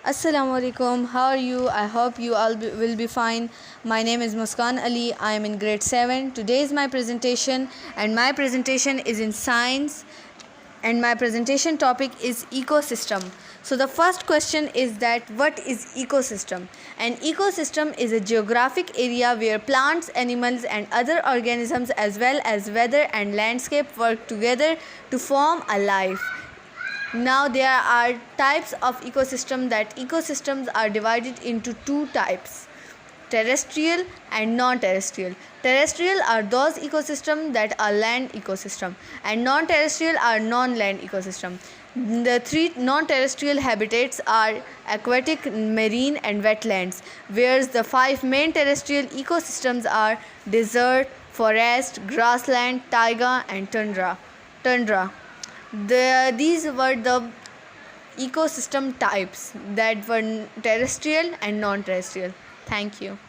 Assalamu alaikum. How are you? I hope you all will be fine. My name is Muskan Ali. I am in grade 7. Today is my presentation, and my presentation is in science, and my presentation topic is ecosystem. So the first question is that what is ecosystem? An ecosystem is a geographic area where plants, animals and other organisms as well as weather and landscape work together to form a life. Now there are types of ecosystem. That ecosystems are divided into two types: terrestrial and non-terrestrial. Terrestrial are those ecosystems that are land ecosystem, and non-terrestrial are non-land ecosystem. The three non-terrestrial habitats are aquatic, marine and wetlands, whereas the five main terrestrial ecosystems are desert, forest, grassland, taiga and tundra. These were the ecosystem types that were terrestrial and non-terrestrial. Thank you.